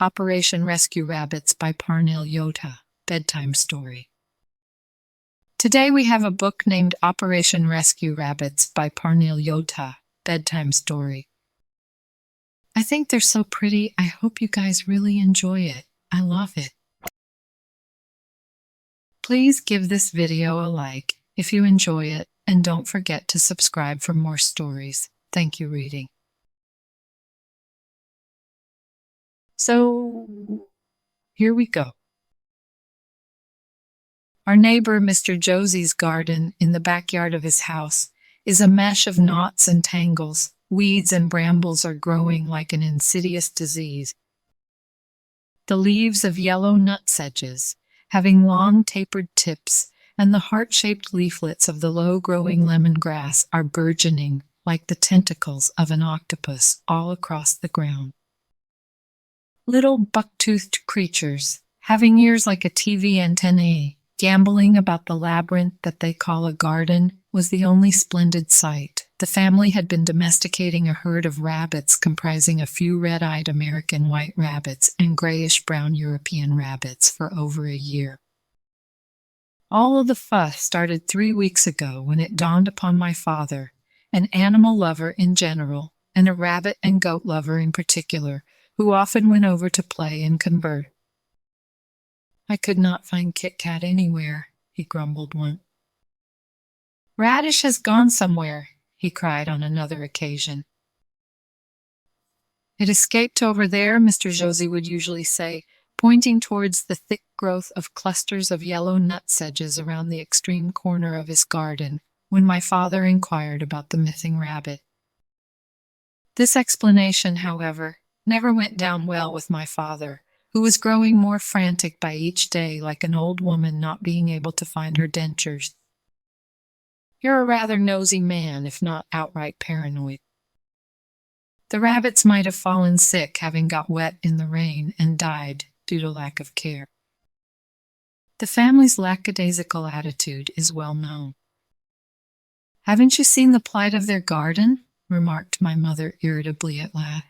Operation Rescue Rabbits by Parnil Yodha, Bedtime Story. Today we have a book named Operation Rescue Rabbits by Parnil Yodha, Bedtime Story. I think they're so pretty. I hope you guys really enjoy it. I love it. Please give this video a like if you enjoy it, and don't forget to subscribe for more stories. Thank you, reading. So, here we go. Our neighbor, Mr. Josie's garden in the backyard of his house is a mesh of knots and tangles. Weeds and brambles are growing like an insidious disease. The leaves of yellow nutsedges, having long tapered tips, and the heart-shaped leaflets of the low-growing lemongrass are burgeoning like the tentacles of an octopus all across the ground. Little buck-toothed creatures, having ears like a TV antennae, gambling about the labyrinth that they call a garden, was the only splendid sight. The family had been domesticating a herd of rabbits comprising a few red-eyed American white rabbits and grayish-brown European rabbits for over a year. All of the fuss started 3 weeks ago when it dawned upon my father, an animal lover in general, and a rabbit and goat lover in particular, who often went over to play and converse. "I could not find Kit Kat anywhere," he grumbled once. "Radish has gone somewhere," he cried on another occasion. "It escaped over there," Mr. Josie would usually say, pointing towards the thick growth of clusters of yellow nutsedges around the extreme corner of his garden, when my father inquired about the missing rabbit. This explanation, however, never went down well with my father, who was growing more frantic by each day, like an old woman not being able to find her dentures. "You're a rather nosy man, if not outright paranoid." The rabbits might have fallen sick, having got wet in the rain, and died due to lack of care. The family's lackadaisical attitude is well known. "Haven't you seen the plight of their garden?" remarked my mother irritably at last.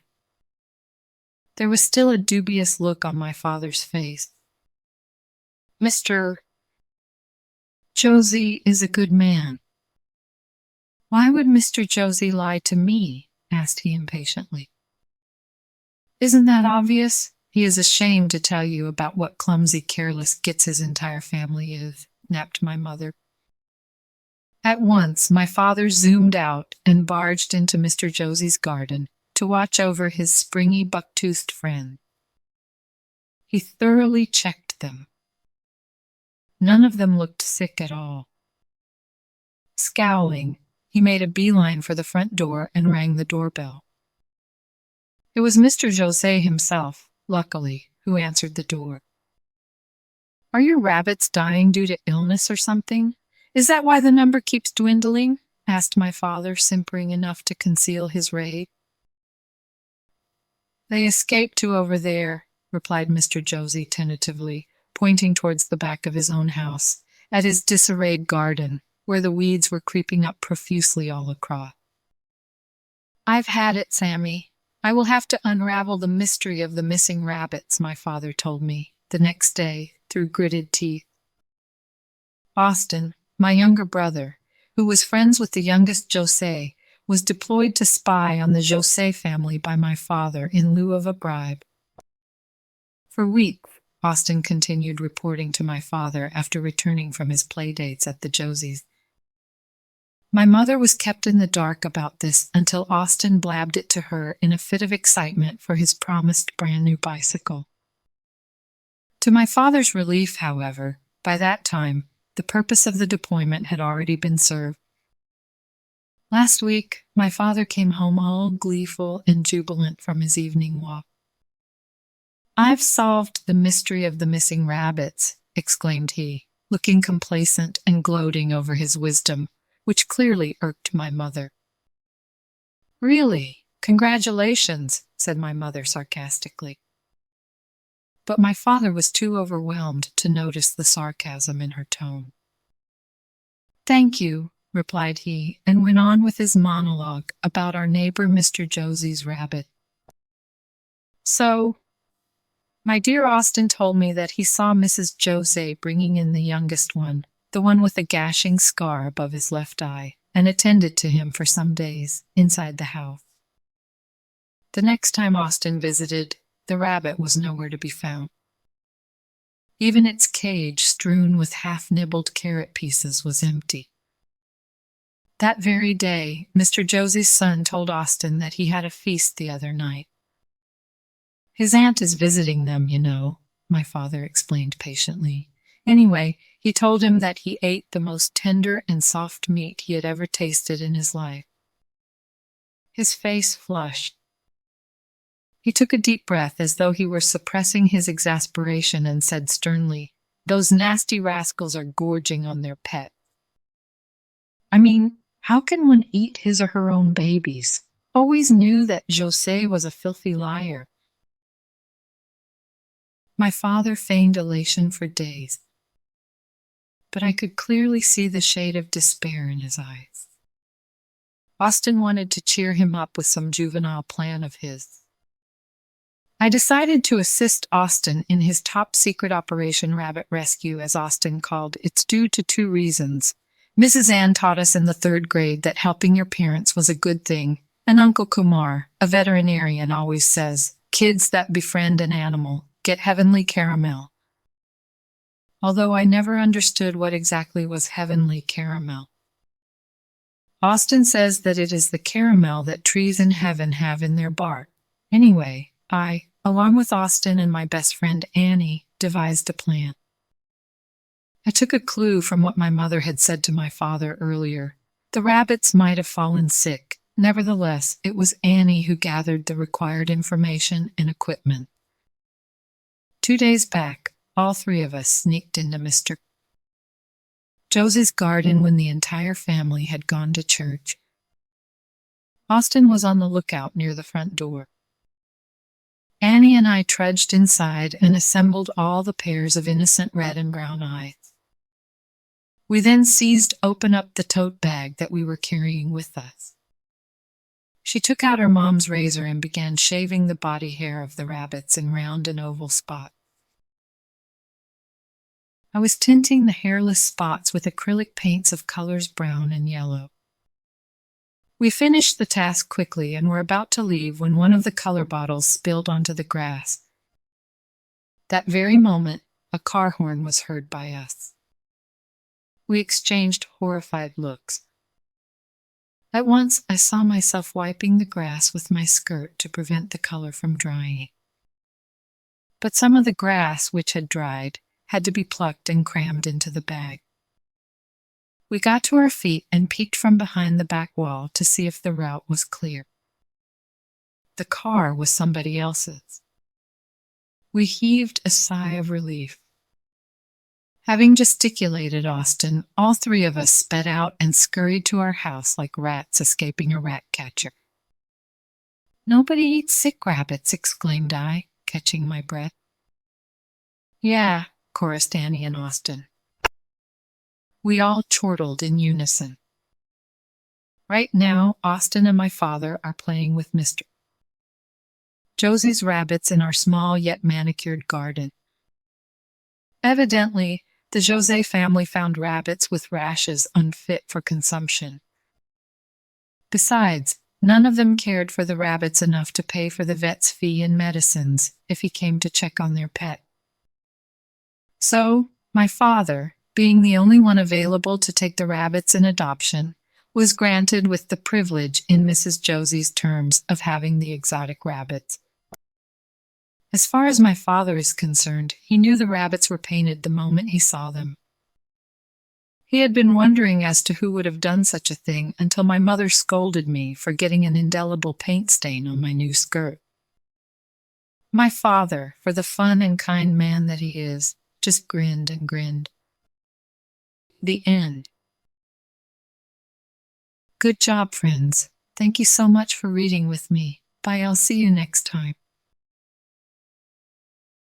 There was still a dubious look on my father's face. "Mr. Josie is a good man." "Why would Mr. Josie lie to me?" asked he impatiently. "Isn't that obvious? He is ashamed to tell you about what clumsy, careless gits his entire family is," snapped my mother. At once, my father zoomed out and barged into Mr. Josie's garden to watch over his springy, buck-toothed friend. He thoroughly checked them. None of them looked sick at all. Scowling, he made a beeline for the front door and rang the doorbell. It was Mr. José himself, luckily, who answered the door. "Are your rabbits dying due to illness or something? Is that why the number keeps dwindling?" asked my father, simpering enough to conceal his rage. "They escaped to over there," replied Mr. Josie tentatively, pointing towards the back of his own house, at his disarrayed garden, where the weeds were creeping up profusely all across. "I've had it, Sammy. I will have to unravel the mystery of the missing rabbits," my father told me the next day through gritted teeth. Austin, my younger brother, who was friends with the youngest José, was deployed to spy on the José family by my father in lieu of a bribe. For weeks, Austin continued reporting to my father after returning from his playdates at the Josies. My mother was kept in the dark about this until Austin blabbed it to her in a fit of excitement for his promised brand-new bicycle. To my father's relief, however, by that time, the purpose of the deployment had already been served. Last week, my father came home all gleeful and jubilant from his evening walk. "I've solved the mystery of the missing rabbits," exclaimed he, looking complacent and gloating over his wisdom, which clearly irked my mother. "Really? Congratulations," said my mother sarcastically. But my father was too overwhelmed to notice the sarcasm in her tone. "Thank you," replied he, and went on with his monologue about our neighbor Mr. Josie's rabbit. "So, My dear Austin told me that he saw Mrs. Jose bringing in the youngest one, the one with a gashing scar above his left eye, and attended to him for some days inside the house. The next time Austin visited, the rabbit was nowhere to be found. Even its cage, strewn with half-nibbled carrot pieces, was empty. That very day, Mr. Josie's son told Austin that he had a feast the other night. His aunt is visiting them, you know, my father explained patiently. Anyway, he told him that he ate the most tender and soft meat he had ever tasted in his life. His face flushed. He took a deep breath as though he were suppressing his exasperation and said sternly, "Those nasty rascals are gorging on their pet. I mean, how can one eat his or her own babies? Always knew that José was a filthy liar." My father feigned elation for days, but I could clearly see the shade of despair in his eyes. Austin wanted to cheer him up with some juvenile plan of his. I decided to assist Austin in his top-secret Operation Rabbit Rescue, as Austin called it. It's due to two reasons. Mrs. Ann taught us in the 3rd grade that helping your parents was a good thing, and Uncle Kumar, a veterinarian, always says, "Kids that befriend an animal get heavenly caramel." Although I never understood what exactly was heavenly caramel. Austin says that it is the caramel that trees in heaven have in their bark. Anyway, I, along with Austin and my best friend Annie, devised a plan. I took a clue from what my mother had said to my father earlier. The rabbits might have fallen sick. Nevertheless, it was Annie who gathered the required information and equipment. 2 days back, all 3 of us sneaked into Mr. Josie's garden when the entire family had gone to church. Austin was on the lookout near the front door. Annie and I trudged inside and assembled all the pairs of innocent red and brown eyes. We then opened up the tote bag that we were carrying with us. She took out her mom's razor and began shaving the body hair of the rabbits in round and oval spots. I was tinting the hairless spots with acrylic paints of colors brown and yellow. We finished the task quickly and were about to leave when one of the color bottles spilled onto the grass. That very moment, a car horn was heard by us. We exchanged horrified looks. At once, I saw myself wiping the grass with my skirt to prevent the color from drying. But some of the grass, which had dried, had to be plucked and crammed into the bag. We got to our feet and peeked from behind the back wall to see if the route was clear. The car was somebody else's. We heaved a sigh of relief. Having gesticulated Austin, all 3 of us sped out and scurried to our house like rats escaping a rat catcher. "Nobody eats sick rabbits," exclaimed I, catching my breath. "Yeah," chorused Annie and Austin. We all chortled in unison. Right now, Austin and my father are playing with Mr. Josie's rabbits in our small yet manicured garden. Evidently, the Jose family found rabbits with rashes unfit for consumption. Besides, none of them cared for the rabbits enough to pay for the vet's fee and medicines if he came to check on their pet. So, my father, being the only one available to take the rabbits in adoption, was granted with the privilege in Mrs. Josie's terms of having the exotic rabbits. As far as my father is concerned, he knew the rabbits were painted the moment he saw them. He had been wondering as to who would have done such a thing until my mother scolded me for getting an indelible paint stain on my new skirt. My father, for the fun and kind man that he is, just grinned and grinned. The end. Good job, friends. Thank you so much for reading with me. Bye, I'll see you next time.